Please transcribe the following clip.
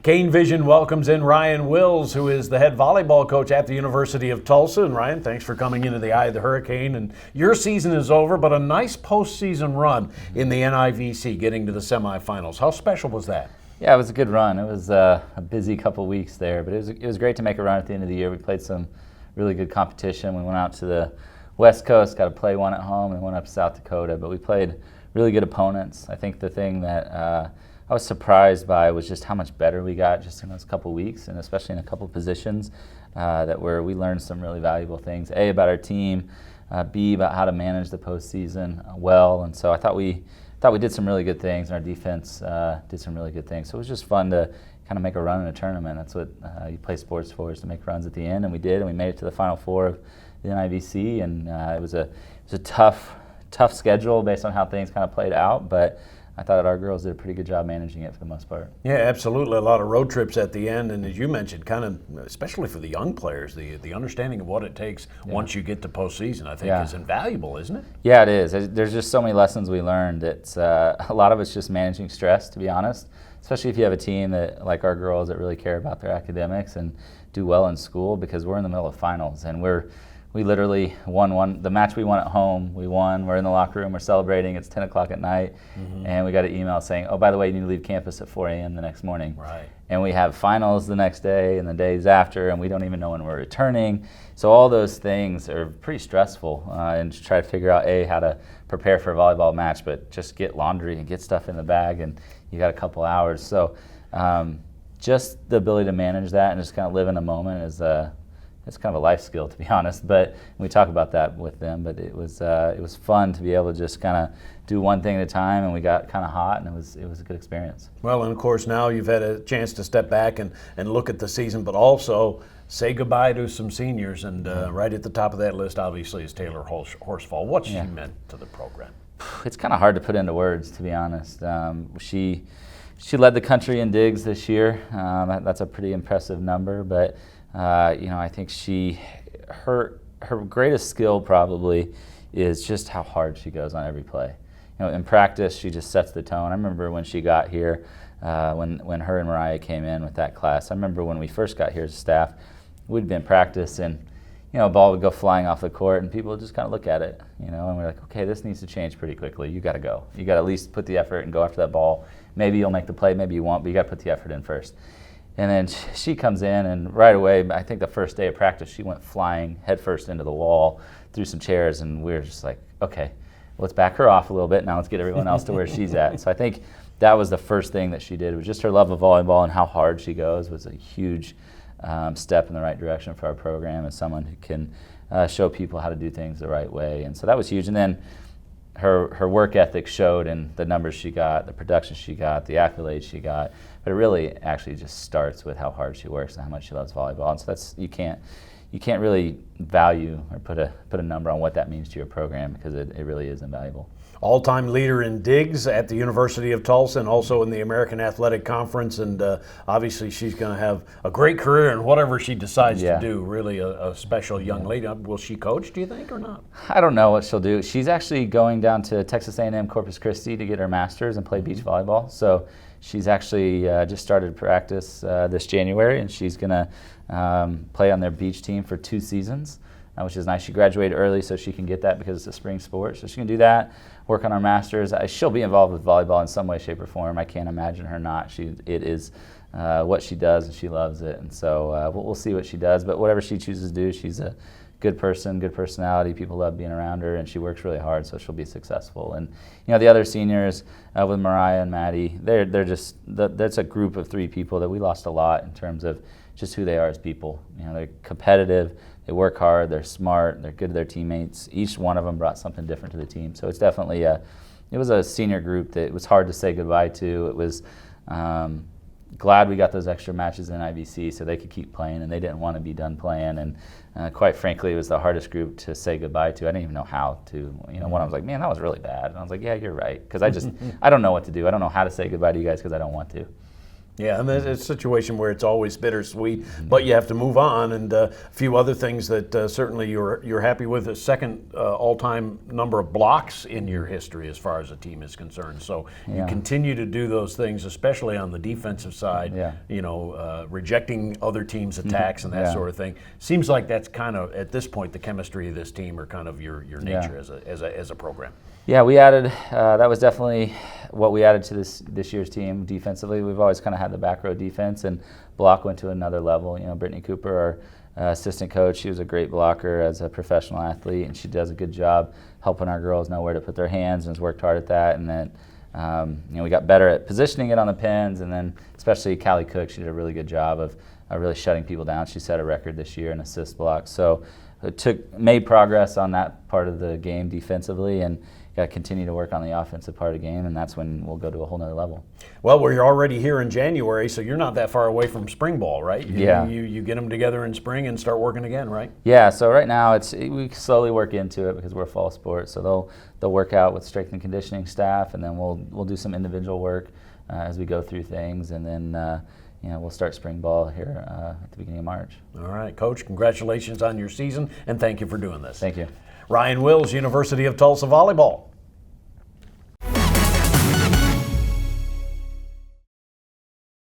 Cane Vision welcomes in Ryan Willis, who is the head volleyball coach at the University of Tulsa. And Ryan, thanks for coming into the eye of the hurricane. And your season is over, but a nice postseason run in the NIVC, getting to the semifinals. How special was that? Yeah, it was a good run. It was a busy couple of weeks there, but it was great to make a run at the end of the year. We played some really good competition. We went out to the West Coast, got to play one at home, and went up to South Dakota. But we played really good opponents. I think the thing that I was surprised by was just how much better we got just in those couple weeks, and especially in a couple positions we learned some really valuable things. A, about our team, B, about how to manage the postseason well. And so I thought we did some really good things, and our defense did some really good things. So it was just fun to kind of make a run in a tournament. That's what you play sports for, is to make runs at the end, and we did, and we made it to the Final Four of the NIVC, and it was a tough schedule based on how things kind of played out, but I thought our girls did a pretty good job managing it for the most part. Yeah, absolutely. A lot of road trips at the end, and as you mentioned, kind of, especially for the young players, the understanding of what it takes once you get to postseason, I think is invaluable, isn't it? Yeah, it is. There's just so many lessons we learned. It's a lot of it's just managing stress, to be honest, especially if you have a team that, like our girls, that really care about their academics and do well in school, because we're in the middle of finals, and we literally won the match we won at home. We won. We're in the locker room. We're celebrating. It's 10 o'clock at night. And we got an email saying, oh, by the way, you need to leave campus at 4 a.m. the next morning. Right. And we have finals the next day and the days after, and we don't even know when we're returning. So all those things are pretty stressful, and to try to figure out, A, how to prepare for a volleyball match, but just get laundry and get stuff in the bag, and you got a couple hours. So just the ability to manage that and just kind of live in the moment is it's kind of a life skill, to be honest, but we talk about that with them. But it was fun to be able to just kind of do one thing at a time, and we got kind of hot, and it was a good experience. Well, and of course now you've had a chance to step back and look at the season, but also say goodbye to some seniors, and right at the top of that list obviously is Taylor Horsfall. What's she meant to the program? It's kind of hard to put into words, to be honest. She led the country in digs this year. That's a pretty impressive number, but I think her greatest skill probably is just how hard she goes on every play. In practice, she just sets the tone. I remember when she got here, when her and Mariah came in with that class. I remember when we first got here as a staff, we'd been in practice, and a ball would go flying off the court, and people would just kind of look at it, and we're like, okay, this needs to change pretty quickly. You got to go. You got to at least put the effort and go after that ball. Maybe you'll make the play, maybe you won't, but you got to put the effort in first. And then she comes in, and right away, I think the first day of practice, she went flying headfirst into the wall, through some chairs, and we were just like, okay, let's back her off a little bit. Now let's get everyone else to where she's at. So I think that was the first thing that she did. It was just her love of volleyball, and how hard she goes was a huge step in the right direction for our program, as someone who can show people how to do things the right way. And so that was huge. And then her work ethic showed in the numbers she got, the production she got, the accolades she got. But it really actually just starts with how hard she works and how much she loves volleyball. And so that's you can't really value or put a number on what that means to your program, because it really is invaluable. All-time leader in digs at the University of Tulsa, and also in the American Athletic Conference, and obviously she's going to have a great career in whatever she decides to do. Really a special young lady. Will she coach, do you think, or not? I don't know what she'll do. She's actually going down to Texas A&M Corpus Christi to get her master's and play beach volleyball. So she's actually just started practice this January, and she's going to play on their beach team for 2 seasons. Which is nice. She graduated early, so she can get that because it's a spring sport. So she can do that, work on our masters. She'll be involved with volleyball in some way, shape, or form. I can't imagine her not. It is what she does, and she loves it. And so we'll see what she does. But whatever she chooses to do, she's a good person, good personality. People love being around her, and she works really hard, so she'll be successful. And the other seniors with Mariah and Maddie, that's a group of 3 people that we lost a lot in terms of just who they are as people. They're competitive. They work hard, they're smart, they're good to their teammates. Each one of them brought something different to the team. So it's definitely it was a senior group that it was hard to say goodbye to. It was glad we got those extra matches in IVC so they could keep playing, and they didn't want to be done playing. And quite frankly, it was the hardest group to say goodbye to. I didn't even know how to. One I was like, man, that was really bad. And I was like, yeah, you're right. Because I don't know what to do. I don't know how to say goodbye to you guys because I don't want to. Yeah, and it's a situation where it's always bittersweet, but you have to move on. And a few other things that certainly you're happy with: a second all-time number of blocks in your history as far as a team is concerned. So you continue to do those things, especially on the defensive side. Yeah. You know, rejecting other teams' attacks and that sort of thing. Seems like that's kind of at this point the chemistry of this team, or kind of your nature as a program. Yeah, we added. That was definitely what we added to this year's team defensively. We've always kind of had the back row defense, and block went to another level. You know, Brittany Cooper, our assistant coach, she was a great blocker as a professional athlete, and she does a good job helping our girls know where to put their hands, and has worked hard at that. And then, you know, we got better at positioning it on the pins, and then especially Callie Cook, she did a really good job of really shutting people down. She set a record this year in assist blocks. So it made progress on that part of the game defensively, and got to continue to work on the offensive part of the game, and that's when we'll go to a whole nother level. Well, we're already here in January, so you're not that far away from spring ball, right? Yeah. You get them together in spring and start working again, right? Yeah. So right now we slowly work into it because we're a fall sport. So they'll work out with strength and conditioning staff, and then we'll do some individual work as we go through things, and then you know, we'll start spring ball here at the beginning of March. All right, Coach. Congratulations on your season, and thank you for doing this. Thank you. Ryan Willis, University of Tulsa Volleyball.